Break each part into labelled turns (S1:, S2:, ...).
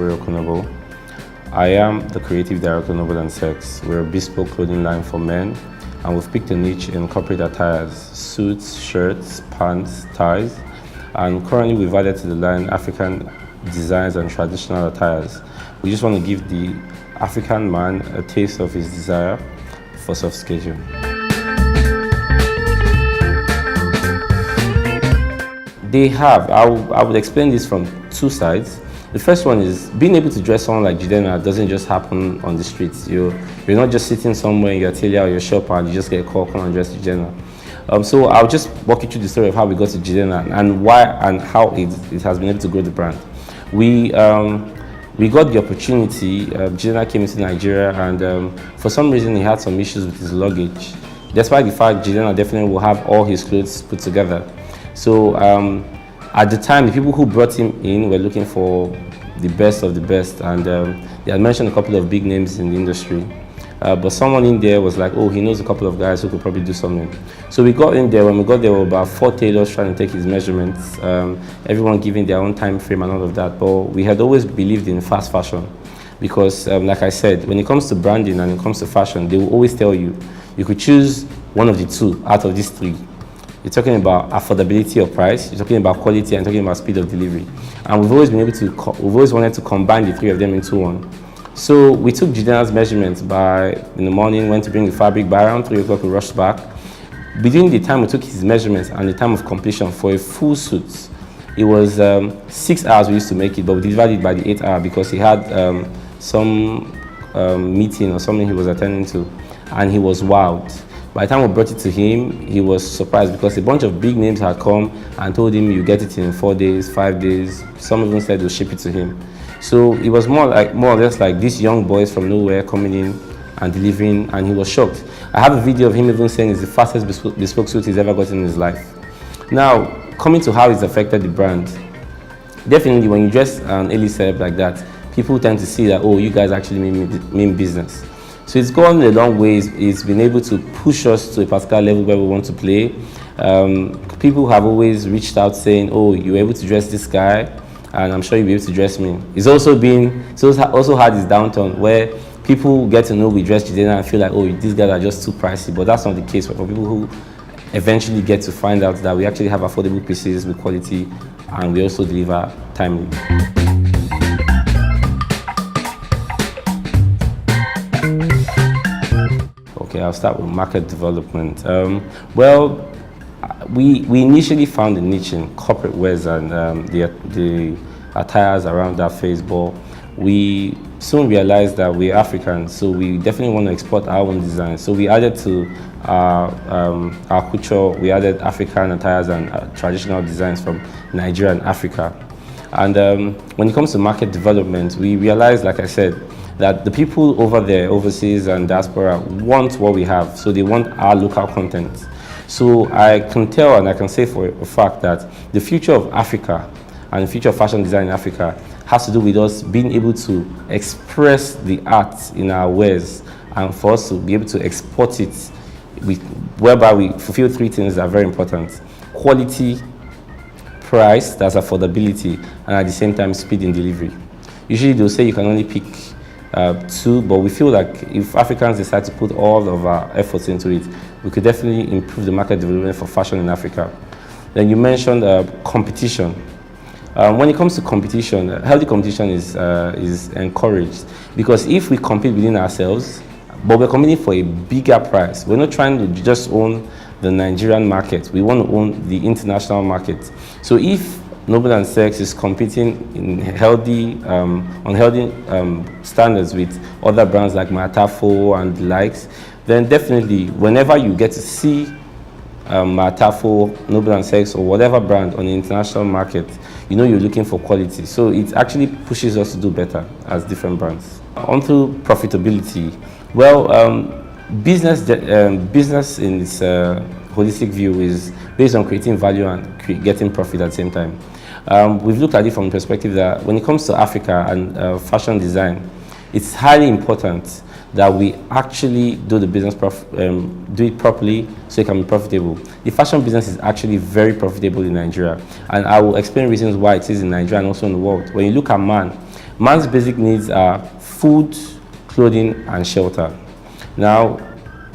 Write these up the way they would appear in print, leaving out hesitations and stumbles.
S1: Noble. I am the creative director of Noble and Secks. We're a bespoke clothing line for men, and we've picked a niche in corporate attires, suits, shirts, pants, ties, and currently we've added to the line African designs and traditional attires. We just want to give the African man a taste of his desire for sophistication. They have. I would explain this from two sides. The first one is being able to dress someone like Jidena doesn't just happen on the streets. You're not just sitting somewhere in your atelier or your shop and you just get a call, come and dress Jidena. So I'll just walk you through the story of how we got to Jidena and why and how it has been able to grow the brand. We got the opportunity. Jidena came into Nigeria and for some reason he had some issues with his luggage. Despite the fact Jidena definitely will have all his clothes put together. So at the time, the people who brought him in were looking for the best of the best, and they had mentioned a couple of big names in the industry. But someone in there was like, oh, he knows a couple of guys who could probably do something. So we got in there. When we got there, there were about 4 tailors trying to take his measurements, everyone giving their own time frame and all of that. But we had always believed in fast fashion because, like I said, when it comes to branding and it comes to fashion, they will always tell you, you could choose one of the two out of these 3. You're talking about affordability of price, you're talking about quality, and talking about speed of delivery. And we've always been able to, we've always wanted to combine the 3 of them into one. So we took Jidena's measurements in the morning, went to bring the fabric. By around 3 o'clock, we rushed back. Between the time we took his measurements and the time of completion for a full suit, it was 6 hours we used to make it, but we divided it by the 8th hour because he had some meeting or something he was attending to, and he was wowed. By the time we brought it to him, he was surprised because a bunch of big names had come and told him you get it in 4 days, 5 days. Some even said they'll ship it to him. So it was more or less like these young boys from nowhere coming in and delivering, and he was shocked. I have a video of him even saying it's the fastest bespoke suit he's ever gotten in his life. Now, coming to how it's affected the brand, definitely when you dress an elite celeb like that, people tend to see that, oh, you guys actually mean business. So it's gone a long way. It's been able to push us to a particular level where we want to play. People have always reached out saying, oh, you were able to dress this guy, and I'm sure you'll be able to dress me. It's also had this downturn where people get to know we dress Jidena and feel like, oh, these guys are just too pricey. But that's not the case for people who eventually get to find out that we actually have affordable pieces with quality, and we also deliver timely. Okay, I'll start with market development. We initially found a niche in corporate wears and the attires around that phase, but we soon realized that we're Africans, so we definitely want to export our own design. So we added to our culture, we added African attires and traditional designs from Nigeria and Africa. And when it comes to market development, we realized, like I said, that the people over there, overseas and diaspora, want what we have. So they want our local content. So I can tell and I can say for a fact that the future of Africa and the future of fashion design in Africa has to do with us being able to express the art in our wares and for us to be able to export it, whereby we fulfill 3 things that are very important: quality, price, that's affordability, and at the same time speed in delivery. Usually they'll say you can only pick 2, but we feel like if Africans decide to put all of our efforts into it, we could definitely improve the market development for fashion in Africa. Then you mentioned competition. When it comes to competition, healthy competition is encouraged, because if we compete within ourselves, but we're competing for a bigger price, we're not trying to just own the Nigerian market, we want to own the international market. So if Noble and Secks is competing in on healthy standards with other brands like Matafo and the likes, then definitely whenever you get to see Matafo, Noble and Secks, or whatever brand on the international market, you know you're looking for quality. So it actually pushes us to do better as different brands. On to profitability. Well, business in its holistic view is based on creating value and getting profit at the same time. We've looked at it from the perspective that when it comes to Africa and fashion design, it's highly important that we actually do the business do it properly so it can be profitable. The fashion business is actually very profitable in Nigeria, and I will explain reasons why it is in Nigeria and also in the world. When you look at Man Man's basic needs are food, clothing, and shelter. Now,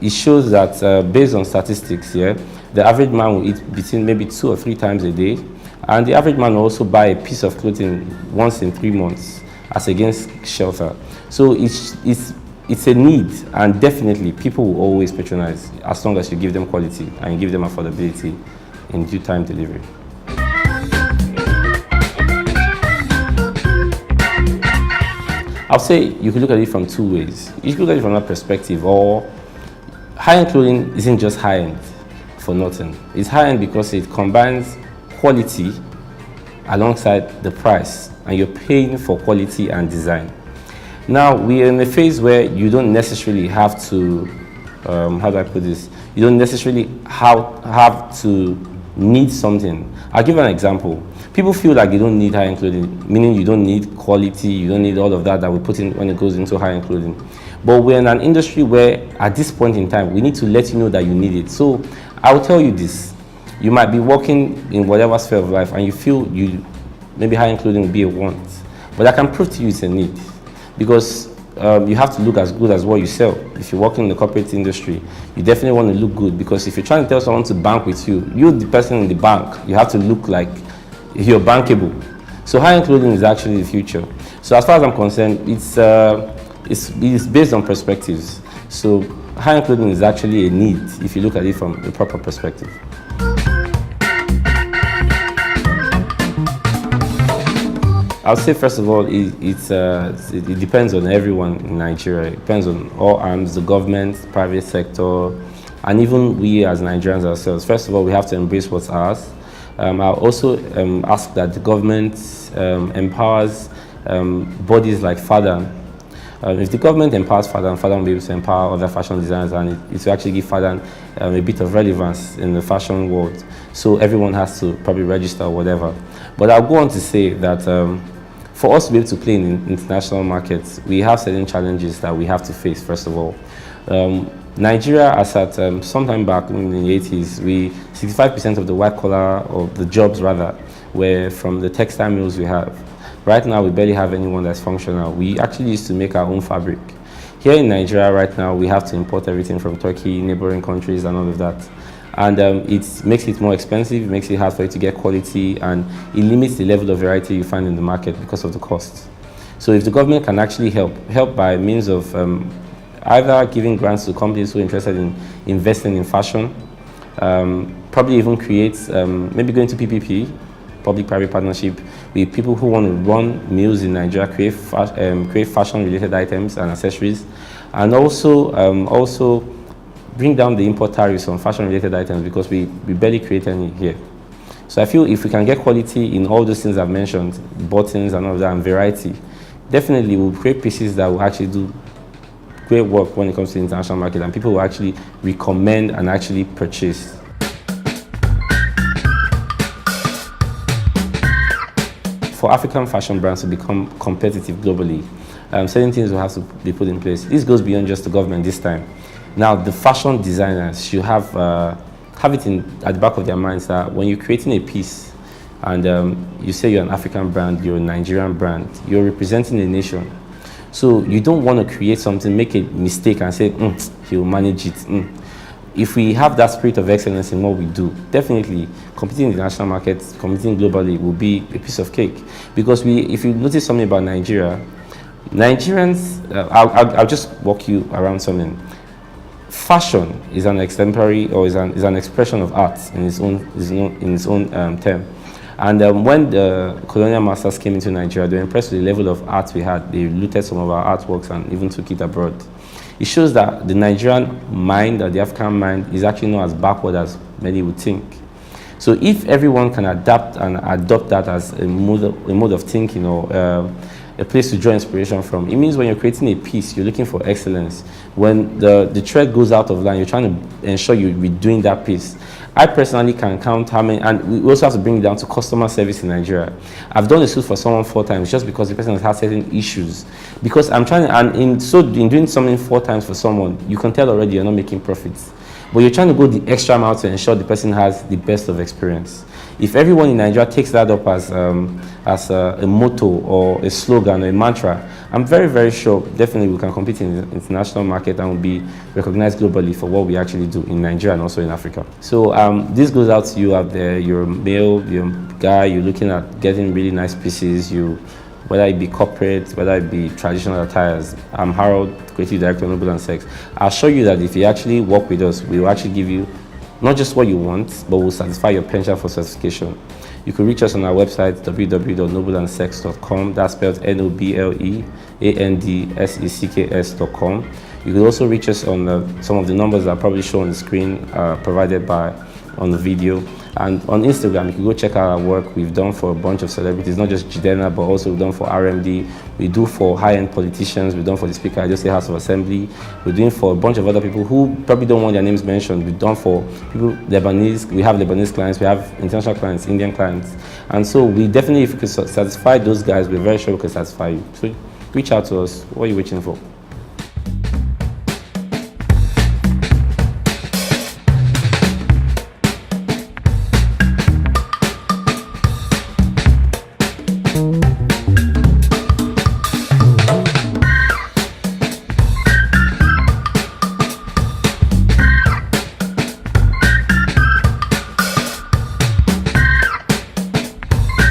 S1: it shows that based on statistics here, the average man will eat between maybe 2 or 3 times a day, and the average man will also buy a piece of clothing once in 3 months as against shelter. So it's a need, and definitely people will always patronize as long as you give them quality and you give them affordability in due time delivery. I'll say you could look at it from 2 ways. You could look at it from that perspective, or high-end clothing isn't just high-end for nothing. It's high-end because it combines quality alongside the price, and you're paying for quality and design. Now, we are in a phase where you don't necessarily have to, how do I put this? You don't necessarily have to need something. I'll give an example. People feel like they don't need high-end clothing, meaning you don't need quality, you don't need all of that we put in when it goes into high-end clothing. But we're in an industry where, at this point in time, we need to let you know that you need it. So I'll tell you this. You might be working in whatever sphere of life and you feel maybe high-end clothing will be a want. But I can prove to you it's a need. Because you have to look as good as what you sell. If you're working in the corporate industry, you definitely want to look good, because if you're trying to tell someone to bank with you, you're the person in the bank. You have to look like you're bankable. So high-end clothing is actually the future. So as far as I'm concerned, it's based on perspectives. So high-end clothing is actually a need if you look at it from the proper perspective. I'll say first of all, it depends on everyone in Nigeria. It depends on all arms, the government, private sector, and even we as Nigerians ourselves. First of all, we have to embrace what's ours. I'll also ask that the government empowers bodies like FADAN. If the government empowers FADAN, FADAN will be able to empower other fashion designers, and it will actually give FADAN a bit of relevance in the fashion world. So everyone has to probably register or whatever. But I'll go on to say that for us to be able to play in international markets, we have certain challenges that we have to face, first of all. Nigeria, as at sometime back in the 80s, 65% of the white collar, or the jobs rather, were from the textile mills we have. Right now, we barely have anyone that's functional. We actually used to make our own fabric. Here in Nigeria right now, we have to import everything from Turkey, neighboring countries, and all of that. And it makes it more expensive, it makes it hard for you to get quality, and it limits the level of variety you find in the market because of the cost. So if the government can actually help by means of either giving grants to companies who are interested in investing in fashion, probably even create, maybe going to PPP, public-private partnership, with people who want to run mills in Nigeria, create fashion-related items and accessories, and also bring down the import tariffs on fashion-related items, because we barely create any here. So I feel if we can get quality in all those things I've mentioned, buttons and all that, and variety, definitely we'll create pieces that will actually do great work when it comes to the international market, and people will actually recommend and actually purchase. For African fashion brands to become competitive globally, certain things will have to be put in place. This goes beyond just the government this time. Now, the fashion designers should have it at the back of their minds that when you're creating a piece and you say you're an African brand, you're a Nigerian brand, you're representing a nation. So you don't want to create something, make a mistake and say, he'll manage it. If we have that spirit of excellence in what we do, definitely competing in the international markets, competing globally will be a piece of cake. Because if you notice something about Nigeria, Nigerians, I'll just walk you around something. Fashion is an extemporary, or is an expression of art in its own term. And when the colonial masters came into Nigeria, they were impressed with the level of art we had. They looted some of our artworks and even took it abroad. It shows that the Nigerian mind, or the African mind, is actually not as backward as many would think. So if everyone can adapt and adopt that as a mode of thinking, or a place to draw inspiration from, it means when you're creating a piece, you're looking for excellence. When the thread goes out of line, you're trying to ensure you're redoing that piece. I personally can count how many, and we also have to bring it down to customer service in Nigeria. I've done a suit for someone 4 times just because the person has had certain issues. Because I'm trying, and in doing something 4 times for someone, you can tell already you're not making profits. but you're trying to go the extra mile to ensure the person has the best of experience. If everyone in Nigeria takes that up as a motto or a slogan or a mantra, I'm very, very sure definitely we can compete in the international market and will be recognized globally for what we actually do in Nigeria and also in Africa. So this goes out to you out there. You're a male, you're a guy, you're looking at getting really nice pieces, whether it be corporate, whether it be traditional attires. I'm Harold, Creative Director of Noble and Secks. I'll show you that if you actually work with us, we will actually give you not just what you want, but we'll satisfy your penchant for certification. You can reach us on our website, www.nobleandsecks.com. That's spelled NOBLEANDSECKS.com. You can also reach us on some of the numbers that are probably shown on the screen, provided on the video. And on Instagram, you can go check out our work we've done for a bunch of celebrities, not just Jidena, but also we've done for RMD. We do for high-end politicians. We've done for the Speaker, I just say House of Assembly. We're doing for a bunch of other people who probably don't want their names mentioned. We've done for people, Lebanese. We have Lebanese clients. We have international clients, Indian clients. And so we definitely, if we can satisfy those guys, we're very sure we can satisfy you. So reach out to us. What are you waiting for?